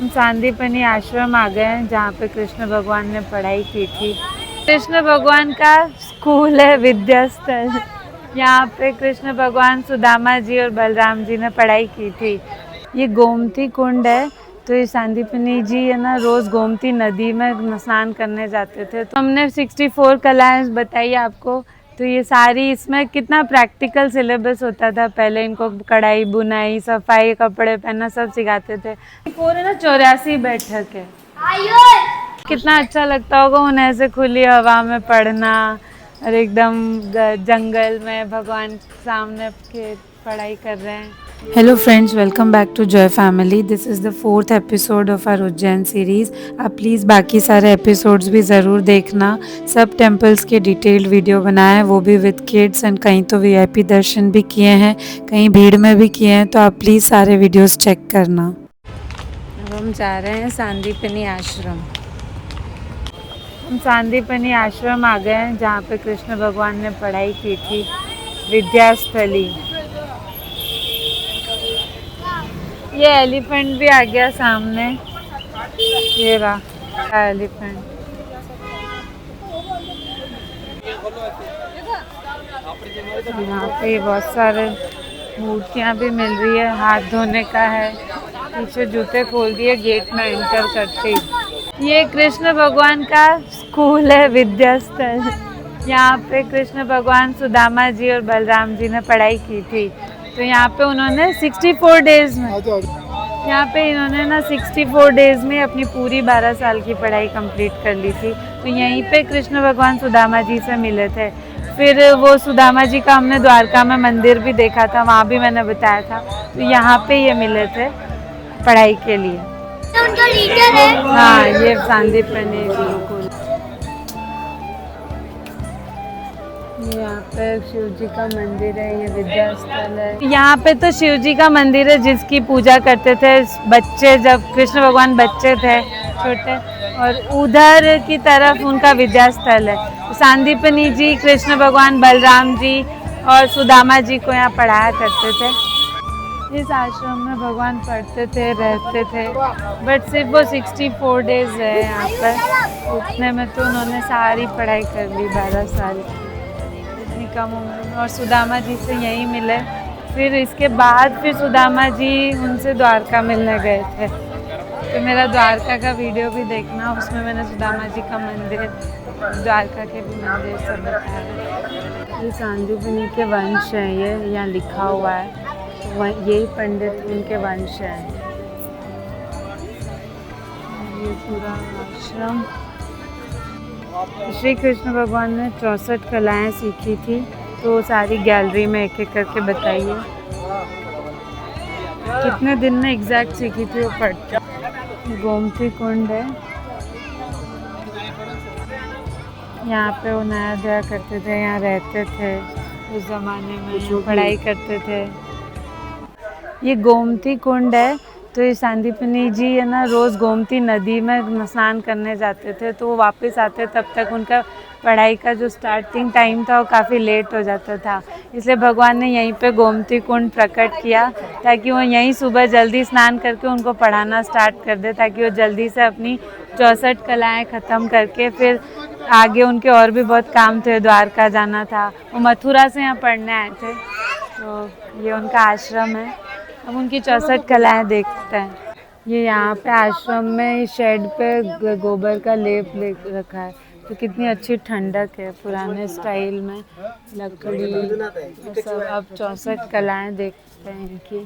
हम सांदीपनी आश्रम आ गए हैं जहाँ पे कृष्ण भगवान ने पढ़ाई की थी। कृष्ण भगवान का स्कूल है, विद्यास्थल। यहाँ पे कृष्ण भगवान, सुदामा जी और बलराम जी ने पढ़ाई की थी। ये गोमती कुंड है, तो ये सांदीपनी जी है ना, रोज़ गोमती नदी में स्नान करने जाते थे। तो हमने 64 कलाएं बताई आपको। तो ये सारी, इसमें कितना प्रैक्टिकल सिलेबस होता था। पहले इनको कढ़ाई, बुनाई, सफाई, कपड़े पहनना सब सिखाते थे। पूरे ना 84 बैठक है। कितना अच्छा लगता होगा उन्हें ऐसे खुली हवा में पढ़ना और एकदम जंगल में भगवान सामने के पढ़ाई कर रहे हैं। Hello friends, welcome back to Joy Family. This is the 4th episode of our Ujjain series. आप प्लीज़ बाकी सारे एपिसोड्स भी ज़रूर देखना। सब टेम्पल्स के डिटेल्ड वीडियो बनाए हैं, वो भी विद किड्स, एंड कहीं तो वीआईपी दर्शन भी किए हैं, कहीं भीड़ में भी किए हैं। तो आप प्लीज़ सारे वीडियोज़ चेक करना। अब हम जा रहे हैं सांदीपनी आश्रम। हम सांदीपनी आश्रम आ गए हैं जहाँ पे कृष्ण भगवान ने पढ़ाई की थी, विद्यास्थली। ये एलिफेंट भी आ गया सामने, ये रहा एलिफेंट। यहाँ पे बहुत सारे मूर्तियाँ भी मिल रही है, हाथ धोने का है। पीछे जूते खोल दिए गेट में एंटर करते ही। ये कृष्ण भगवान का स्कूल है, विद्यास्थल। यहाँ पे कृष्ण भगवान, सुदामा जी और बलराम जी ने पढ़ाई की थी। तो यहाँ पे उन्होंने 64 डेज में, यहाँ पे इन्होंने ना 64 डेज में अपनी पूरी 12 साल की पढ़ाई कंप्लीट कर ली थी। तो यहीं पे कृष्ण भगवान सुदामा जी से मिले थे। फिर वो सुदामा जी का हमने द्वारका में मंदिर भी देखा था, वहाँ भी मैंने बताया था। तो यहाँ पे ये मिले थे पढ़ाई के लिए। उनका टीचर है। हाँ, ये सांदीपनी गुरुकुल। यहाँ पे शिव जी का मंदिर है, ये विद्यास्थल है। यहाँ पे तो शिव जी का मंदिर है जिसकी पूजा करते थे बच्चे, जब कृष्ण भगवान बच्चे थे छोटे। और उधर की तरफ उनका विद्यास्थल है। सांदीपनी जी कृष्ण भगवान, बलराम जी और सुदामा जी को यहाँ पढ़ाया करते थे। इस आश्रम में भगवान पढ़ते थे, रहते थे, बट सिर्फ वो 64 डेज है यहाँ पर। उतने में तो उन्होंने सारी पढ़ाई कर ली, 12 साल इतनी कम उम्र में। और सुदामा जी से यहीं मिले। फिर इसके बाद फिर सुदामा जी उनसे द्वारका मिलने गए थे। तो मेरा द्वारका का वीडियो भी देखना, उसमें मैंने सुदामा जी का मंदिर, द्वारका के भी मंदिर सब बताया। ये सांदीपनी के वंश हैं, ये यहाँ लिखा हुआ है। यही पंडित उनके वंश हैं। ये पूरा आश्रम। श्री कृष्ण भगवान ने 64 कलाएं सीखी थी, तो सारी गैलरी में एक एक करके बताइए कितने दिन में एग्जैक्ट सीखी थी वो पढ़ते। गोमती कुंड है, यहाँ पे वो नया दया करते थे, यहाँ रहते थे उस ज़माने में, पढ़ाई करते थे। ये गोमती कुंड है, तो ये सांदीपनी जी है ना, रोज़ गोमती नदी में स्नान करने जाते थे। तो वो वापस आते तब तक उनका पढ़ाई का जो स्टार्टिंग टाइम था वो काफ़ी लेट हो जाता था। इसलिए भगवान ने यहीं पे गोमती कुंड प्रकट किया, ताकि वो यहीं सुबह जल्दी स्नान करके उनको पढ़ाना स्टार्ट कर दे, ताकि वो जल्दी से अपनी 64 कलाएँ ख़त्म करके फिर आगे उनके और भी बहुत काम थे। द्वारका जाना था, वो मथुरा से यहाँ पढ़ने आए थे। तो ये उनका आश्रम है। अब उनकी 64 कलाएँ देखते हैं। ये यहाँ पे आश्रम में शेड पे गोबर का लेप ले रखा है, तो कितनी अच्छी ठंडक है, पुराने स्टाइल में लकड़ी सब। अब 64 कलाएँ देखते हैं इनकी।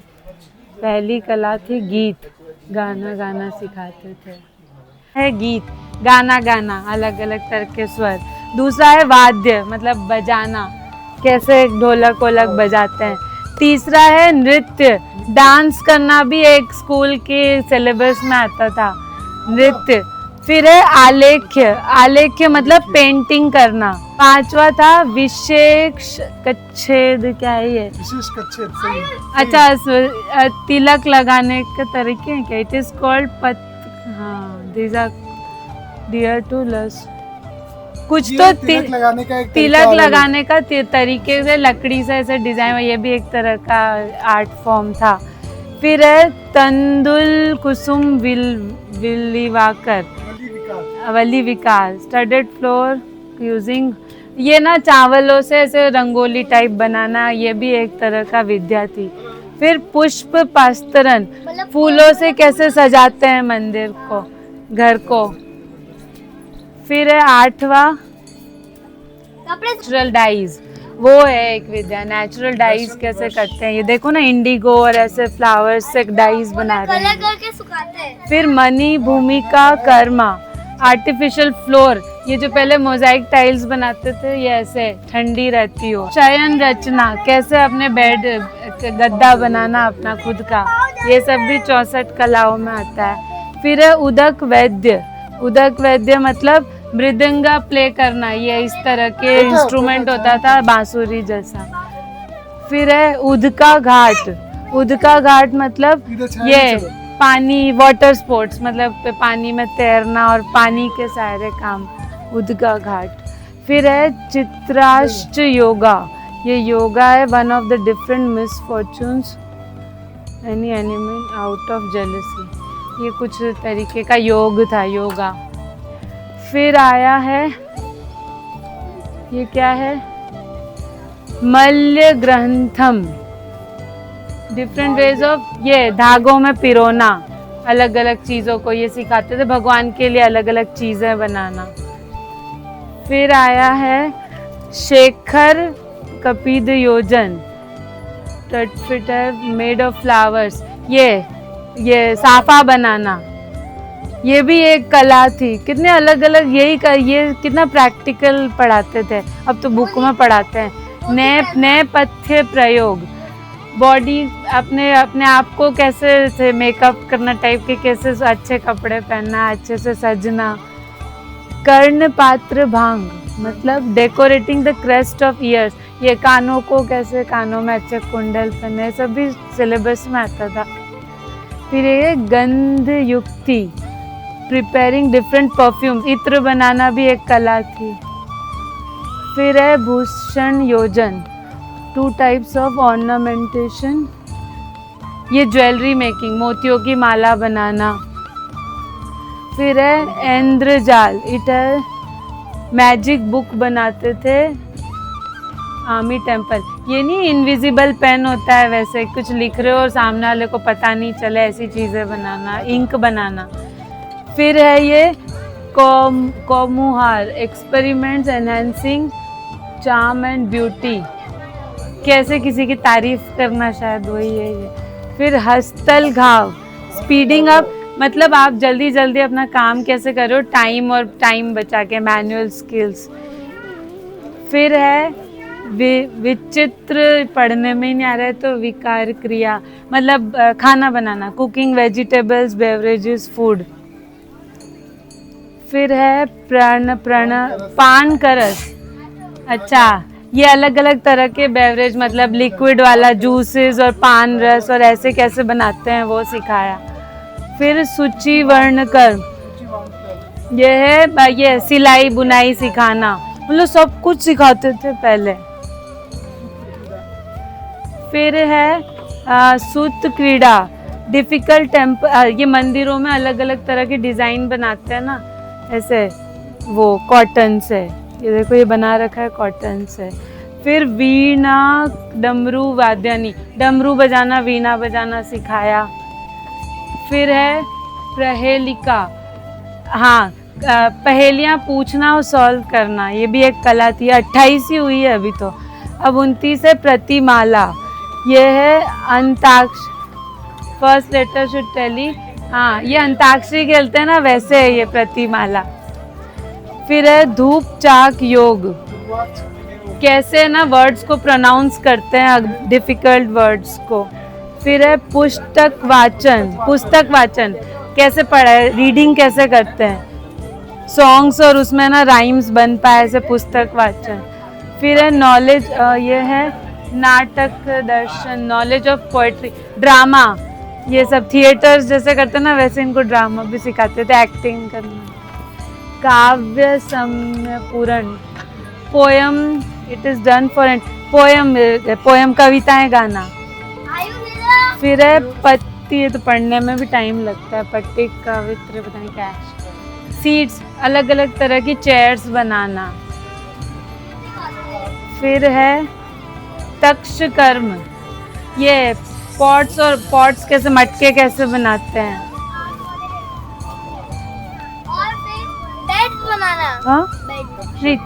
पहली कला थी गीत, गाना गाना सिखाते थे। है गीत, गाना गाना, अलग अलग तरह के स्वर। दूसरा है वाद्य, मतलब बजाना, कैसे ढोलक वोलक बजाते हैं। तीसरा है नृत्य, डांस करना भी एक स्कूल के सिलेबस में आता था, नृत्य। फिर है आलेख्य, आलेख्य मतलब पेंटिंग करना। पांचवा था विशेष कच्छेद, क्या है ये? विशेष कच्छेद, सही। अच्छा, तिलक लगाने के तरीके हैं क्या? इट इज कॉल्ड पत, हाँ, these are dear to lust. कुछ तो तिलक लगाने का, तिलक लगाने का तरीके से लकड़ी से ऐसे डिजाइन, ये भी एक तरह का आर्ट फॉर्म था। फिर है तंदुल कुसुम विलीवाकर वली विकार स्टडेड फ्लोर यूजिंग, ये ना चावलों से ऐसे रंगोली टाइप बनाना, ये भी एक तरह का विद्या थी। फिर पुष्प पास्तरन, फूलों से कैसे सजाते हैं मंदिर को, घर को। फिर है 8वां नेचुरल डाइज, वो है एक विद्या, नेचुरल डाइज कैसे करते हैं। ये देखो ना इंडिगो और ऐसे फ्लावर्स से डाइज बना रहे हैं। कलर करके सुखाते हैं। फिर मणि भूमिका कर्मा, आर्टिफिशियल फ्लोर, ये जो पहले मोजाइक टाइल्स बनाते थे ये ऐसे ठंडी रहती हो। शयन रचना, कैसे अपने बेड गद्दा बनाना अपना खुद का, ये सब भी 64 कलाओं में आता है। फिर है उदक वैद्य, उदक वैद्य मतलब मृदंगा प्ले करना, ये इस तरह के इंस्ट्रूमेंट होता था बांसुरी जैसा। फिर है उदका घाट, उदका घाट मतलब ये पानी, वाटर स्पोर्ट्स मतलब पानी में तैरना और पानी के सारे काम, उदका घाट। फिर है चित्राष्ट योगा, ये योगा है one of the different misfortunes any animal out of jealousy, ये कुछ तरीके का योग था, योगा। फिर आया है ये क्या है, मल्य ग्रंथम, डिफरेंट वेज ऑफ, ये धागों में पिरोना, अलग अलग चीज़ों को ये सिखाते थे, भगवान के लिए अलग अलग चीज़ें बनाना। फिर आया है शेखर कपिद योजन, तटफिटर मेड ऑफ फ्लावर्स, ये साफा बनाना, ये भी एक कला थी। कितने अलग अलग यही ये कितना प्रैक्टिकल पढ़ाते थे, अब तो बुक में पढ़ाते हैं। नए पथ्य प्रयोग, बॉडी अपने आप को कैसे से मेकअप करना टाइप के, कैसे अच्छे कपड़े पहनना, अच्छे से सजना। कर्ण पात्र भांग मतलब decorating the crest of years, ये कानों को कैसे, कानों में अच्छे कुंडल पहने, सब भी सिलेबस में आता था। फिर ये गंध युक्ति, प्रिपेयरिंग डिफरेंट परफ्यूम्स, इत्र बनाना भी एक कला थी। फिर है भूषण योजन, 2 टाइप्स ऑफ ऑर्नामेंटेशन, ये ज्वेलरी मेकिंग, मोतियों की माला बनाना। फिर है इंद्रजाल, इट है मैजिक बुक बनाते थे आर्मी टेम्पल, ये नहीं इनविजिबल पेन होता है वैसे कुछ लिख रहे हो और सामने वाले को पता नहीं चले, ऐसी चीज़ें बनाना, इंक बनाना। फिर है ये कोमुहार, experiments enhancing charm and beauty, कैसे किसी की तारीफ करना, शायद वही है ये। फिर हस्तल घाव, स्पीडिंग अप मतलब आप जल्दी जल्दी अपना काम कैसे करो, टाइम बचा के, मैनुअल स्किल्स। फिर है विचित्र, पढ़ने में ही नहीं आ रहा है तो विकार क्रिया मतलब खाना बनाना, कुकिंग वेजिटेबल्स बेवरेजेस फूड। फिर है पान करस, अच्छा ये अलग अलग तरह के बेवरेज मतलब लिक्विड वाला, जूसेस और पान रस और ऐसे कैसे बनाते हैं वो सिखाया। फिर सूची वर्णकर, ये है ये सिलाई बुनाई सिखाना, मतलब सब कुछ सिखाते थे पहले। फिर है सूत क्रीड़ा, डिफिकल्ट टेम्पर, ये मंदिरों में अलग अलग तरह के डिज़ाइन बनाते हैं ना ऐसे, वो कॉटन से, ये देखो ये बना रखा है कॉटन से। फिर वीणा डमरू वाद्यानी, डमरू बजाना, वीणा बजाना सिखाया। फिर है प्रहेलिका, हाँ पहेलियाँ पूछना और सॉल्व करना, ये भी एक कला थी। 28 ही हुई है अभी तो, अब 29 है प्रतिमाला, ये है अंताक्ष, फर्स्ट लेटर शुड टेली, हाँ ये अंताक्षरी खेलते हैं ना वैसे है ये प्रतिमाला। फिर है धूप चाक योग, कैसे ना वर्ड्स को प्रोनाउंस करते हैं डिफिकल्ट वर्ड्स को। फिर है पुस्तक वाचन कैसे पढ़ा, रीडिंग कैसे करते हैं, सॉन्ग्स और उसमें ना राइम्स बन पाए ऐसे पुस्तक वाचन। फिर है नॉलेज, ये है नाटक दर्शन, नॉलेज ऑफ पोएट्री, ड्रामा, ये सब थिएटर्स जैसे करते हैं ना वैसे इनको ड्रामा भी सिखाते थे, एक्टिंग करना। काव्य सम्य पूरण, poem, it is done for poem कविताएं गाना। फिर है दिखती है तो पढ़ने में भी टाइम लगता है। पट्टिक कवित्र पता नहीं क्या है। सीट्स, अलग अलग तरह की चेयर्स बनाना। फिर है तक्ष कर्म, ये पॉट्स कैसे, मटके कैसे बनाते हैं। और फिर बेड बनाना। हाँ बेड। नहीं,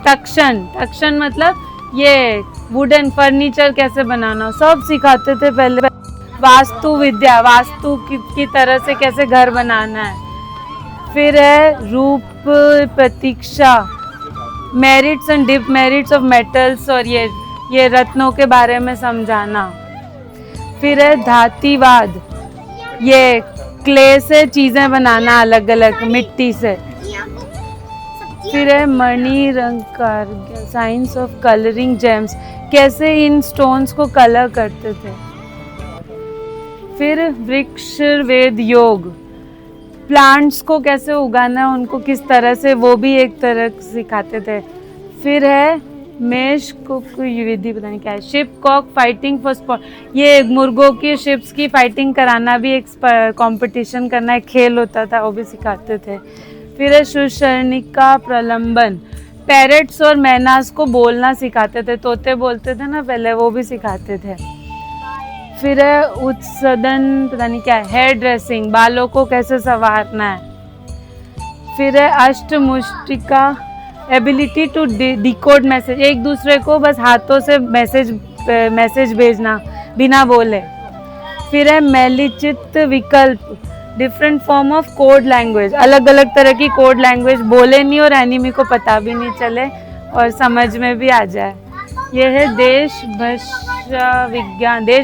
तक्षण मतलब ये वुडन फर्नीचर कैसे बनाना, सब सिखाते थे पहले। वास्तु विद्या, वास्तु की तरह से कैसे घर बनाना है। फिर है रूप प्रतीक्षा, merits and demerits of metals, और ये रत्नों के बारे में समझाना। फिर है धातीवाद, ये क्ले से चीजें बनाना अलग अलग, मिट्टी से। फिर है मणि रंगकार, साइंस ऑफ कलरिंग जेम्स, कैसे इन स्टोन्स को कलर करते थे। फिर वृक्ष वेद योग, प्लांट्स को कैसे उगाना है, उनको किस तरह से, वो भी एक तरह सिखाते थे। फिर है मेष को विधि पता नहीं क्या है। Ship cock fighting for spot, ये मुर्गों की शिप्स की फाइटिंग कराना भी एक कंपटीशन करना, एक खेल होता था, वो भी सिखाते थे। फिर है सुशर्णिका प्रलंबन, पैरेट्स और मैनास को बोलना सिखाते थे, तोते बोलते थे ना पहले, वो भी सिखाते थे। फिर है उत्सदन पता नहीं क्या है, हेयर ड्रेसिंग, बालों को कैसे संवारना है। फिर है अष्टमुष्टिका, एबिलिटी टू डिकोड मैसेज, एक दूसरे को बस हाथों से मैसेज भेजना बिना बोले। फिर है मैलिचित विकल्प, different form of code language, अलग अलग तरह की कोड लैंग्वेज, बोले नहीं और एनिमी को पता भी नहीं चले और समझ में भी आ जाए। यह है देश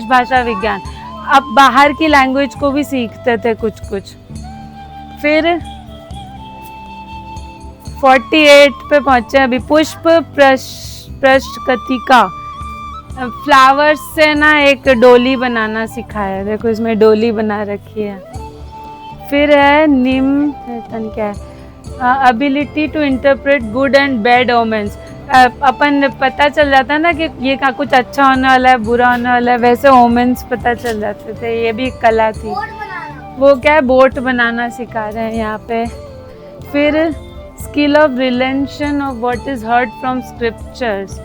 भाषा विज्ञान, अब बाहर की लैंग्वेज को भी सीखते थे कुछ कुछ। फिर 48 पे पहुंचे अभी, पुष्प प्रष्कतिका, फ्लावर्स से ना एक डोली बनाना सिखाया, देखो इसमें डोली बना रखी है। फिर है क्या है, ability to interpret good and bad omens, अपन पता चल जाता ना कि ये का कुछ अच्छा होने वाला है, बुरा होने वाला है, वैसे ओमेंस पता चल जाते थे। ये भी कला थी। वो क्या है, बोट बनाना सिखा रहे हैं यहाँ पे। फिर skill of relation of what is heard from scriptures,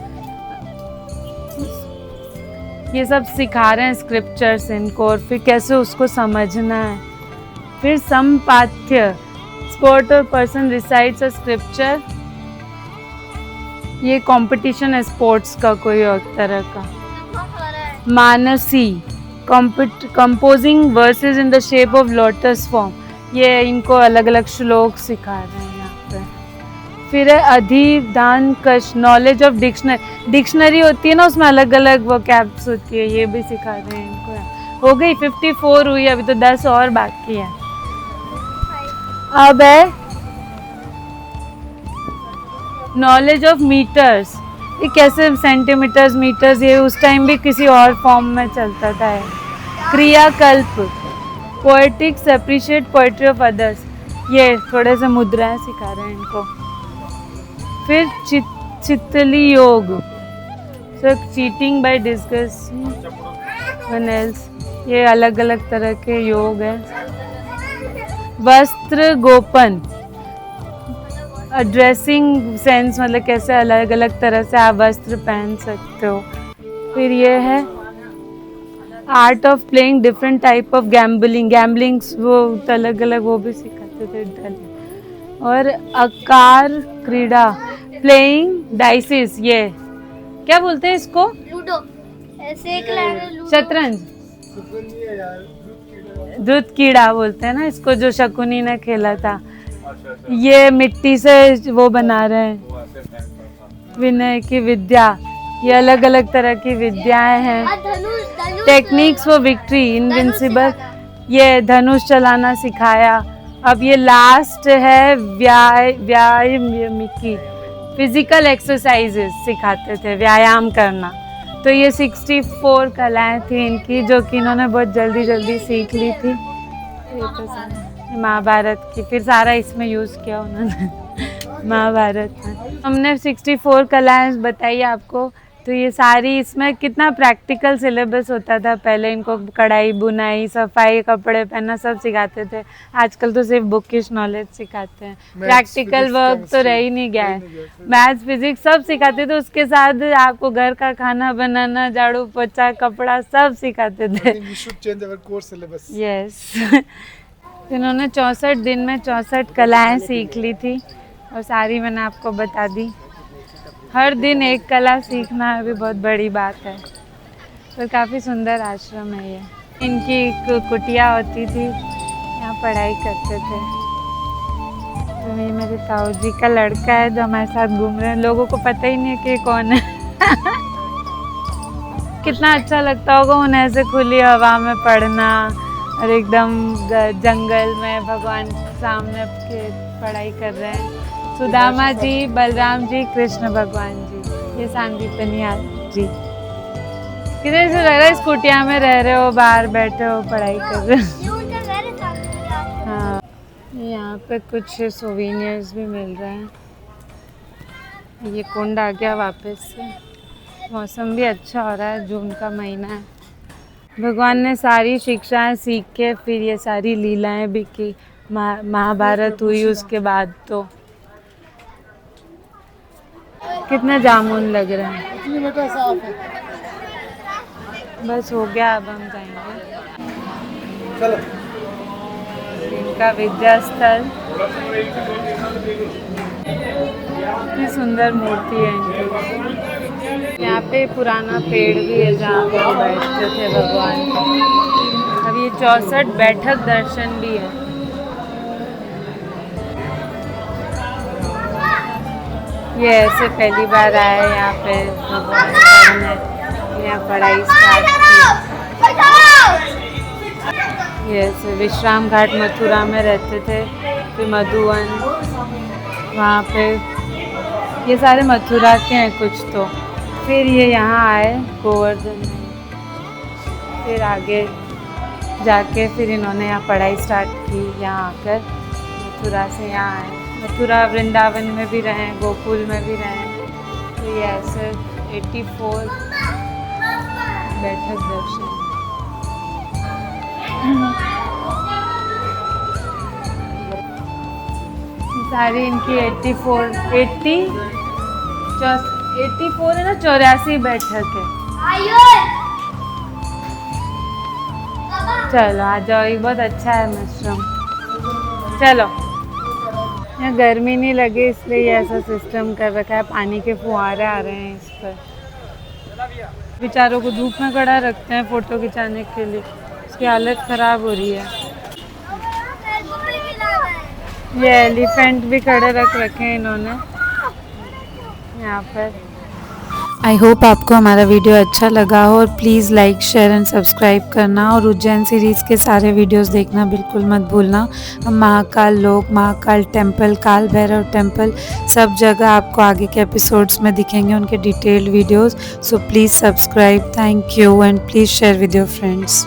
ये सब सिखा रहे हैं स्क्रिप्चर्स इनको, और फिर कैसे उसको समझना है। फिर संपाठ्य, स्पोर्ट और पर्सन रिसाइट्स अ स्क्रिप्चर, ये कंपटीशन है स्पोर्ट्स का कोई और तरह का। Mansi, composing versus in the shape of lotus form, ये इनको अलग अलग श्लोक सिखा रहे हैं यहाँ पे। फिर है अधिदान कश, नॉलेज ऑफ डिक्शनरी होती है ना, उसमें अलग अलग वोकैब्स होती है, ये भी सिखा रहे हैं इनको। हो गई 54 हुई, अभी तो 10 और बाकी है। अब है नॉलेज ऑफ मीटर्स, ये कैसे सेंटीमीटर्स मीटर्स, ये उस टाइम भी किसी और फॉर्म में चलता था। क्रियाकल्प, poetics, appreciate poetry of others, ये थोड़े से मुद्राएं सिखा रहे हैं इनको। फिर चितली योग, so cheating by discussing one else, ये अलग अलग तरह के योग हैं। वस्त्र गोपन, ड्रेसिंग सेंस, मतलब कैसे अलग अलग तरह से आप वस्त्र पहन सकते हो। फिर ये है art of playing different type of gamblings, वो अलग अलग वो भी सिखाते थे। और आकार क्रीड़ा, प्लेइंग डाइसेस, ये क्या बोलते हैं इसको, लूडो, ऐसे एक शतरंज, दूध कीड़ा बोलते हैं ना इसको, जो शकुनी ने खेला था। ये मिट्टी से वो बना रहे हैं, विनय की विद्या, ये अलग अलग तरह की विद्याएं हैं। टेक्निक्स फॉर विक्ट्री, इनविंसिबल, ये धनुष चलाना सिखाया। अब ये लास्ट है व्यायामिकी, फिजिकल एक्सरसाइजेस सिखाते थे, व्यायाम करना। तो ये 64 कलाएं थी इनकी, जो कि इन्होंने बहुत जल्दी जल्दी सीख ली थी। महाभारत की फिर सारा इसमें यूज़ किया उन्होंने महाभारत में। हमने 64 कलाएं बताई आपको, तो ये सारी इसमें कितना प्रैक्टिकल सिलेबस होता था पहले। इनको कढ़ाई, बुनाई, सफाई, कपड़े पहनना सब सिखाते थे। आजकल तो सिर्फ बुकिश नॉलेज सिखाते हैं, प्रैक्टिकल physics, वर्क तो chemistry, रह ही नहीं गया है। नहीं गया, फिर- मैथ्स, फिजिक्स सब सिखाते थे, उसके साथ आपको घर का खाना बनाना, झाड़ू पोछा, कपड़ा सब सिखाते I थे। think we should change our course syllabus. Yes इन्होंने 64 दिन में 64 कलाएं सीख ली थी और सारी मैंने आपको बता दी। हर दिन एक कला सीखना भी बहुत बड़ी बात है। और काफ़ी सुंदर आश्रम है ये। इनकी कुटिया होती थी, यहाँ पढ़ाई करते थे। तो ये मेरे ताऊ जी का लड़का है जो हमारे साथ घूम रहे हैं। लोगों को पता ही नहीं है कि कौन है। कितना अच्छा लगता होगा उन्हें ऐसे खुली हवा में पढ़ना और एकदम जंगल में भगवान के सामने के पढ़ाई कर रहे हैं। सुदामा जी, बलराम जी, कृष्ण भगवान जी, ये सांदीपनी जी। कितने से लग रहा है इस कुटिया में रह रहे हो, बाहर बैठे हो, पढ़ाई कर रहे हो। ये उनका घर है सामने। हाँ, यहाँ पे कुछ सोवेनियर्स भी मिल रहे हैं। ये कुंड आ गया वापस से। मौसम भी अच्छा हो रहा है, जून का महीना है। भगवान ने सारी शिक्षाएं सीख के फिर ये सारी लीलाएं भी की। महाभारत हुई उसके बाद तो कितने जामुन लग रहे हैं। इतनी बेटा साफ है। बस हो गया, अब हम जाएंगे। चलो इनका विद्या स्थल। कितनी सुंदर मूर्ति है इनकी। यहाँ पे पुराना पेड़ भी है जहाँ पे वो बैठते थे भगवान। अब ये 64 बैठक दर्शन भी है। ये ऐसे पहली बार आए यहाँ पे भगवान पढ़ने, यहाँ पढ़ाई स्टार्ट की। ये ऐसे विश्राम घाट मथुरा में रहते थे, फिर मधुवन, वहाँ पे ये सारे मथुरा के हैं कुछ तो। फिर ये यहाँ आए गोवर्धन, फिर आगे जाके फिर इन्होंने यहाँ पढ़ाई स्टार्ट की। यहाँ आकर मथुरा से यहाँ आए, मथुरा वृंदावन में भी रहे, गोकुल में भी रहे। तो ये ऐसे 84 बैठक दर्शन। सारी इनकी 84 है ना, 84 बैठक है। चलो आ जाओ, ये बहुत अच्छा है मशरूम। चलो, यहाँ गर्मी नहीं लगे इसलिए ये ऐसा सिस्टम कर रखा है। पानी के फुहारे आ रहे हैं इस पर। बेचारों को धूप में खड़ा रखते हैं फ़ोटो खिंचाने के लिए, उसकी हालत ख़राब हो रही है। ये एलिफेंट भी खड़े रख रखे हैं इन्होंने यहाँ पर। आई होप आपको हमारा वीडियो अच्छा लगा हो और please like, share and subscribe करना। और उज्जैन सीरीज़ के सारे वीडियोस देखना बिल्कुल मत भूलना। हम महाकाल लोक, महाकाल टेम्पल, काल भैरव टेम्पल, सब जगह आपको आगे के एपिसोड्स में दिखेंगे उनके detailed videos. So please subscribe. Thank you and please share with your friends.